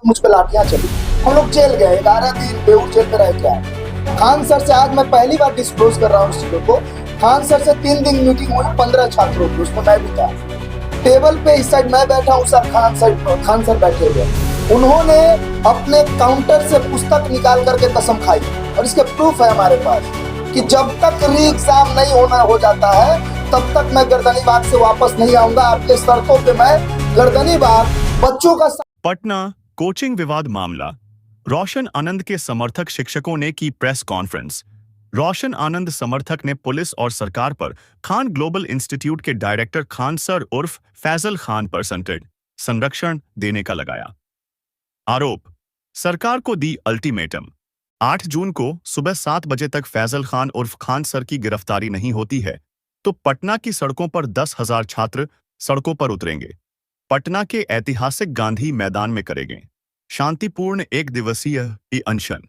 मुझ पे लाठियां चली। हम लोग जेल गए, 11 दिन बेऊर जेल में रह के आए। खान सर से आज मैं पहली बार डिस्क्लोज कर रहा हूँ इस चीजों को। खान सर से 3 दिन मीटिंग हुई 15 छात्रों की, उसमें मैं भी था। टेबल पे इस साइड मैं बैठा हूँ, सब खान सर बैठे हुए। उन्होंने अपने काउंटर से पुस्तक निकाल करके कसम खाई, और इसके प्रूफ है हमारे पास कि जब तक री एग्जाम नहीं हो जाता है तब तक मैं गर्दनीबाग से वापस नहीं आऊंगा। आपके शर्तों पे मैं गर्दनीबाग बच्चों का। पटना कोचिंग विवाद मामला। रोशन आनंद के समर्थक शिक्षकों ने की प्रेस कॉन्फ्रेंस। रोशन आनंद समर्थक ने पुलिस और सरकार पर खान ग्लोबल इंस्टीट्यूट के डायरेक्टर खान सर उर्फ फैजल खान पर संरक्षण देने का लगाया आरोप। सरकार को दी अल्टीमेटम। 8 जून को सुबह 7 बजे तक फैजल खान उर्फ खान सर की गिरफ्तारी नहीं होती है तो पटना की सड़कों पर 10,000 छात्र सड़कों पर उतरेंगे। पटना के ऐतिहासिक गांधी मैदान में करेंगे शांतिपूर्ण 1 दिवसीय अनशन,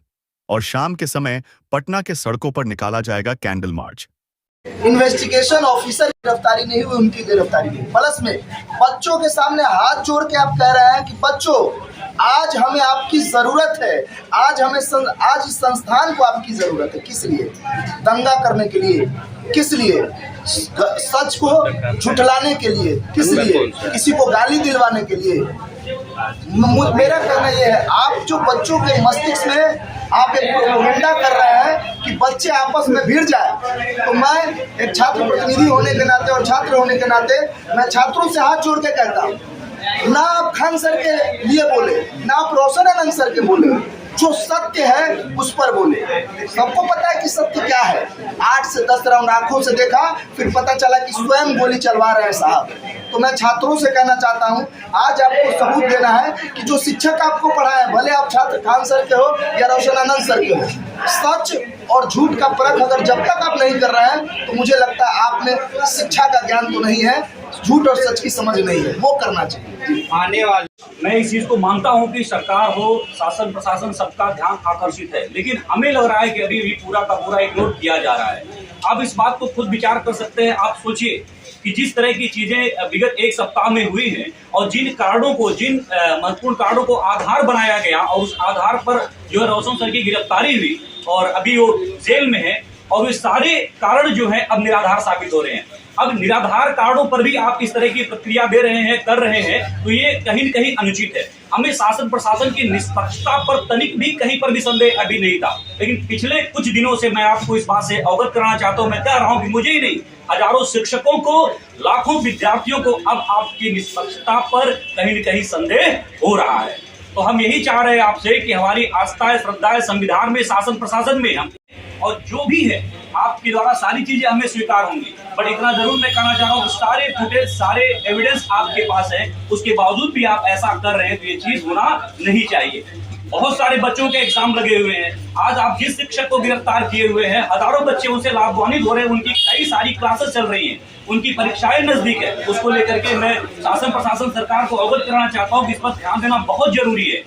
और शाम के समय पटना के सड़कों पर निकाला जाएगा कैंडल मार्च। इन्वेस्टिगेशन ऑफिसर की गिरफ्तारी नहीं हुई, उनकी गिरफ्तारी हुई। प्लस में बच्चों के सामने हाथ जोड़ के आप कह रहे हैं कि बच्चों आज हमें आपकी जरूरत है, आज इस संस्थान को आपकी जरूरत है। किस लिए? दंगा करने के लिए? किस लिए? सच को झुठलाने के लिए? किस लिए? किसी को गाली दिलवाने के लिए? मेरा कहना यह है, आप जो बच्चों के मस्तिष्क में आप एक प्रोपेगेंडा कर रहे हैं कि बच्चे आपस में भिड़ जाए, तो मैं एक छात्र प्रतिनिधि होने के नाते और छात्र होने के नाते मैं छात्रों से हाथ जोड़ के कहता हूँ, ना आप खान सर के लिए बोले, ना आप रोशन आनंद सर के बोले, जो सत्य है उस पर बोले। सबको पता है कि सत्य क्या है। 8 से 10 राउंड आंखों से देखा, फिर पता चला कि स्वयं गोली चलवा रहे हैं साहब। तो मैं छात्रों से कहना चाहता हूं, आज आपको सबूत देना है कि जो शिक्षक आपको पढ़ाए, भले आप छात्र खान सर के हो या रोशन आनंद सर के हो, सच और झूठ का परख अगर जब तक आप नहीं कर रहे हैं तो मुझे लगता है आप में शिक्षा का ज्ञान तो नहीं है, झूठ और सच की समझ नहीं है, वो करना चाहिए। आने वाले मैं इस चीज को मानता हूं कि सरकार हो, शासन प्रशासन, सबका ध्यान आकर्षित है, लेकिन हमें लग रहा है कि अभी भी पूरा का पूरा इग्नोर किया जा रहा है। आप इस बात को खुद विचार कर सकते हैं। आप सोचिए कि जिस तरह की चीजें विगत 1 सप्ताह में हुई हैं और जिन महत्वपूर्ण कारणों को आधार बनाया गया और उस आधार पर जो है रोशन सर की गिरफ्तारी हुई और अभी वो जेल में है, और वे सारे कारण जो है अब निराधार साबित हो रहे हैं। अब निराधार कारणों पर भी आप इस तरह की प्रक्रिया दे रहे हैं, कर रहे हैं, तो ये कहीं न कहीं अनुचित है। हमें शासन प्रशासन की निष्पक्षता पर तनिक भी कहीं पर भी संदेह अभी नहीं था, लेकिन पिछले कुछ दिनों से मैं आपको इस बात से अवगत कराना चाहता हूं। मैं कह रहा हूं कि मुझे ही नहीं, हजारों शिक्षकों को, लाखों विद्यार्थियों को अब आपकी निष्पक्षता पर कहीं न कहीं संदेह हो रहा है। तो हम यही चाह रहे हैं आपसे कि हमारी आस्था है, श्रद्धा है संविधान में, शासन प्रशासन में, हम और जो भी है आपके द्वारा सारी चीजें हमें स्वीकार होंगी। बट इतना जरूर मैं कहना चाह रहा हूँ, सारे फुटेज, सारे एविडेंस आपके पास है, उसके बावजूद भी आप ऐसा कर रहे हैं तो ये चीज होना नहीं चाहिए। बहुत सारे बच्चों के एग्जाम लगे हुए हैं। आज आप जिस शिक्षक को गिरफ्तार किए हुए हैं, हजारों बच्चे उनसे लाभान्वित हो रहे हैं, उनकी कई सारी क्लासेस चल रही हैं, उनकी परीक्षाएं नजदीक है। उसको लेकर के मैं शासन प्रशासन सरकार को अवगत कराना चाहता हूँ कि इस पर ध्यान देना बहुत जरूरी है।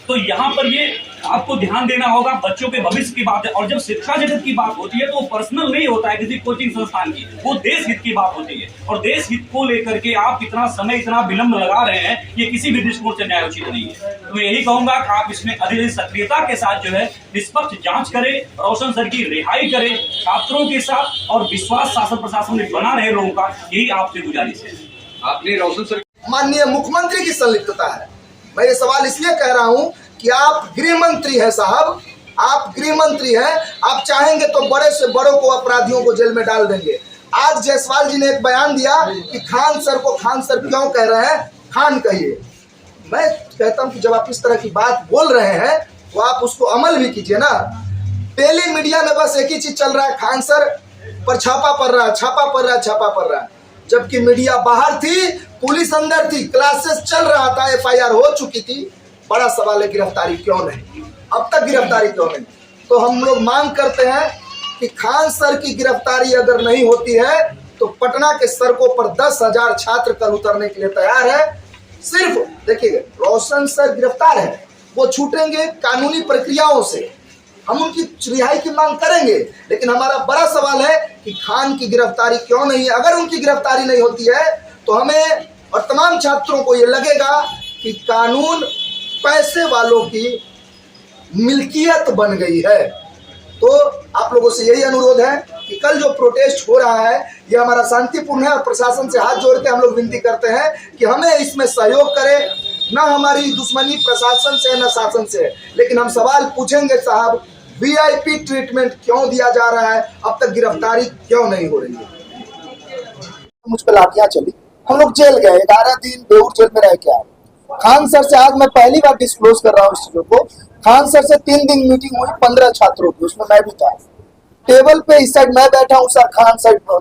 तो यहाँ पर ये आपको ध्यान देना होगा, बच्चों के भविष्य की बात है। और जब शिक्षा जगत की बात होती है तो वो पर्सनल नहीं होता है किसी कोचिंग संस्थान की, वो देश हित की बात होती है। और देश हित को लेकर के आप इतना समय, इतना विलंब लगा रहे हैं, ये किसी भी दृष्टिकोण से न्यायोचित नहीं है। तो मैं यही कहूंगा कि आप इसमें अधिक सक्रियता के साथ जो है निष्पक्ष जांच करें, रोशन सर की रिहाई करें छात्रों के साथ, और विश्वास शासन प्रशासन में बना रहे लोगों का, यही आपसे गुजारिश है। आपने रोशन सर, माननीय मुख्यमंत्री की संलिप्तता है। मैं ये सवाल इसलिए कह रहा हूं कि आप गृह मंत्री हैं साहब, आप गृह मंत्री हैं। आप चाहेंगे तो बड़े से बड़ों को, अपराधियों को जेल में डाल देंगे। आज जायसवाल जी ने एक बयान दिया कि खान सर को खान सर क्यों कह रहे हैं, खान कहिए। मैं कहता हूं कि जब आप इस तरह की बात बोल रहे हैं तो आप उसको अमल भी कीजिए ना। टेली मीडिया में बस एक ही चीज चल रहा है, खान सर पर छापा पड़ रहा है, छापा पड़ रहा है, छापा पड़ रहा है। जबकि मीडिया बाहर थी, पुलिस अंदर थी, क्लासेस चल रहा था, FIR हो चुकी थी। बड़ा सवाल है गिरफ्तारी क्यों नहीं, अब तक गिरफ्तारी क्यों नहीं? तो हम लोग मांग करते हैं कि खान सर की गिरफ्तारी अगर नहीं होती है तो पटना के सड़कों पर 10,000 छात्र कल उतरने के लिए तैयार है। सिर्फ देखिए, रोशन सर गिरफ्तार है, वो छूटेंगे कानूनी प्रक्रियाओं से, हम उनकी रिहाई की मांग करेंगे। लेकिन हमारा बड़ा सवाल है कि खान की गिरफ्तारी क्यों नहीं है। अगर उनकी गिरफ्तारी नहीं होती है तो हमें और तमाम छात्रों को ये लगेगा कि कानून पैसे वालों की मिल्कियत बन गई है। तो आप लोगों से यही अनुरोध है कि कल जो प्रोटेस्ट हो रहा है ये हमारा शांतिपूर्ण है और प्रशासन से हाथ जोड़ के हम लोग विनती करते हैं कि हमें इसमें सहयोग करें। ना हमारी दुश्मनी प्रशासन से ना शासन से, लेकिन हम सवाल पूछेंगे साहब, वीआईपी ट्रीटमेंट क्यों दिया जा रहा है, अब तक गिरफ्तारी क्यों नहीं हो रही है। मुझ पर लाठियां चली, हम लोग जेल गए, 11 दिन बेऊर जेल में रह के आए। खान सर से आज मैं पहली बार डिस्क्लोज कर रहा हूँ इस चीजों को। खान सर से 3 दिन मीटिंग हुई 15 छात्रों की, उसमें मैं भी था। टेबल पे इस साइड मैं बैठा हूँ, सर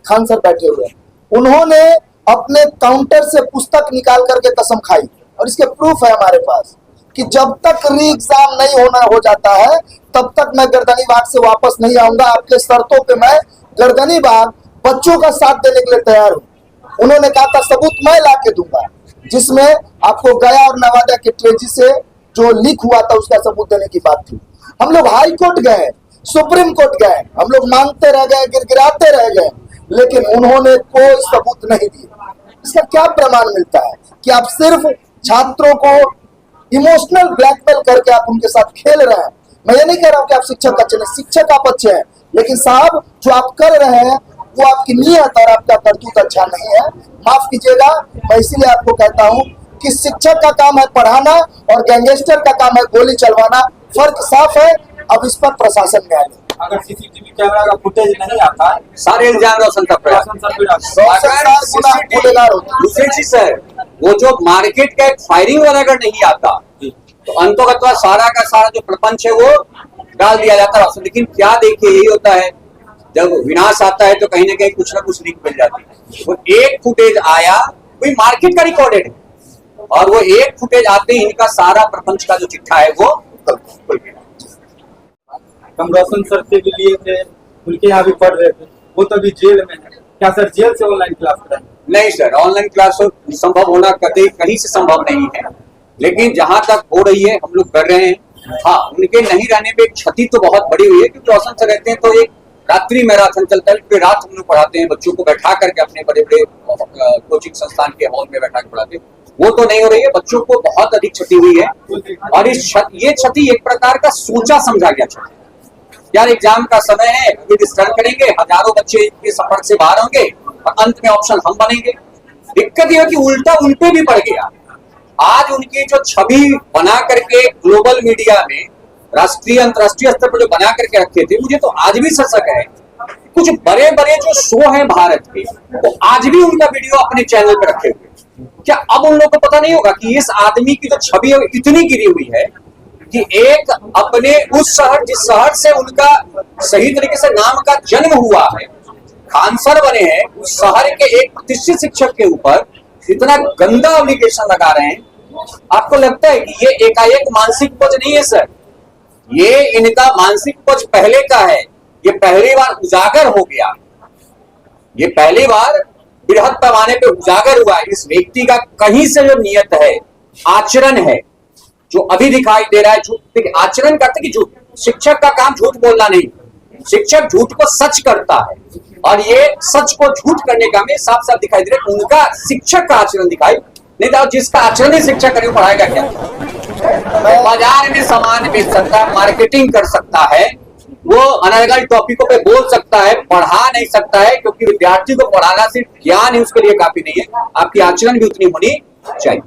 खान सर बैठे हुए। उन्होंने अपने काउंटर से पुस्तक निकाल करके कसम खाई और इसके प्रूफ है हमारे पास कि जब तक री एग्जाम नहीं हो जाता है तब तक मैं गर्दनी बाग से वापस नहीं आऊंगा। आपके शर्तों पे मैं गर्दनी बाग बच्चों का साथ देने के लिए तैयार हूँ। उन्होंने कहा था सबूत मैं ला के दूंगा, जिसमें आपको गया और नवादा के ट्रेजी से जो लीक हुआ था उसका सबूत देने की बात थी। हम लोग हाई कोर्ट गए, सुप्रीम कोर्ट गए, हम लोग मांगते रह गए, गिड़गिड़ाते रह गए, लेकिन उन्होंने कोई सबूत नहीं दिया। इसका क्या प्रमाण मिलता है कि आप सिर्फ छात्रों को इमोशनल ब्लैकमेल करके आप उनके साथ खेल रहे हैं। मैं ये नहीं कह रहा हूं कि आप शिक्षक अच्छे नहीं, शिक्षक आप अच्छे हैं, लेकिन साहब जो आप कर रहे हैं वो आपकी नीयत और आपका करतूत अच्छा नहीं है। माफ कीजिएगा, मैं इसीलिए आपको कहता हूं कि शिक्षक का काम है पढ़ाना और गैंगस्टर का काम है गोली चलवाना। फर्क साफ है, अब इस पर प्रशासन न्याय ले। अगर सीसीटीवी कैमरा का फुटेज नहीं आता है, सारे इल्जाम रोशन का प्रयास। दूसरी चीज सर, वो जो मार्केट का एक फायरिंग वाला अगर नहीं आता तो अंतोगत्वा सारा का सारा जो प्रपंच है वो डाल दिया जाता है। लेकिन क्या देखिए, यही होता है जब विनाश आता है तो कहीं ना कहीं कुछ ना कुछ लीक मिल जाती है। वो एक फुटेज आया, कोई मार्केट का रिकॉर्डेड है, और वो एक फुटेज आते ही इनका सारा प्रपंच का जो चिट्ठा है वो खुल गया। हम रोशन सर से भी लिए थे, उनके यहाँ भी पढ़ रहे थे, वो तो अभी जेल में है। क्या सर जेल से ऑनलाइन क्लास कराएंगे? नहीं सर, ऑनलाइन क्लास संभव होना कतई कहीं से संभव नहीं है, लेकिन जहां तक हो रही है हम लोग कर रहे हैं। हाँ, उनके नहीं रहने पे क्षति तो बहुत बड़ी हुई है, क्योंकि रोशन सर रहते हैं तो एक रात्रि मैराथन चलता है, पूरी रात हम लोग पढ़ाते हैं, बच्चों को बैठा करके अपने बड़े बड़े कोचिंग संस्थान के हॉल में बैठा कर पढ़ाते हैं। वो तो नहीं हो रही है, बच्चों को बहुत अधिक क्षति हुई है। और ये क्षति एक प्रकार का सोचा समझा गया क्षति। यार एग्जाम का समय है, अभी डिस्टर्ब करेंगे, हजारों बच्चे के सफर से बाहर होंगे और अंत में ऑप्शन हम बनेंगे। दिक्कत यह है कि उल्टा उन पे भी पड़ गया। आज उनकी जो छवि बना करके ग्लोबल मीडिया में राष्ट्रीय अंतर्राष्ट्रीय स्तर पर जो बना करके रखे थे, मुझे तो आज भी शक है कुछ बड़े बड़े जो शो हैं भारत के, वो आज भी उनका वीडियो अपने चैनल पे रखे हुए। क्या अब उन लोगों को पता नहीं होगा कि इस आदमी की जो छवि इतनी गिरी हुई है कि एक अपने उस शहर, जिस शहर से उनका सही तरीके से नाम का जन्म हुआ है, खान सर बने हैं, उस शहर के एक प्रतिष्ठित शिक्षक के ऊपर इतना गंदा एप्लीकेशन लगा रहे हैं। आपको लगता है कि ये एकाएक मानसिक उपज नहीं है सर, ये इनका मानसिक उपज पहले का है। ये पहली बार उजागर हो गया, ये पहली बार बृहद पैमाने पे उजागर हुआ है। इस व्यक्ति का कहीं से जो नियत है, आचरण है, जो अभी दिखाई दे रहा है, झूठ आचरण करते कि झूठ, शिक्षक का काम झूठ बोलना नहीं, शिक्षक झूठ को सच करता है, और ये सच को झूठ करने का हमें साफ साफ दिखाई दे रहा है। उनका शिक्षक का आचरण दिखाई नहीं था, जिसका आचरण ही शिक्षक करे पढ़ाएगा क्या? बाजार में सामान बेच सकता है, मार्केटिंग कर सकता है, वो अनर्गल टॉपिकों पे बोल सकता है, पढ़ा नहीं सकता है, क्योंकि विद्यार्थी को पढ़ाना सिर्फ ज्ञान ही उसके लिए काफी नहीं है, आपकी आचरण भी उतनी होनी चाहिए।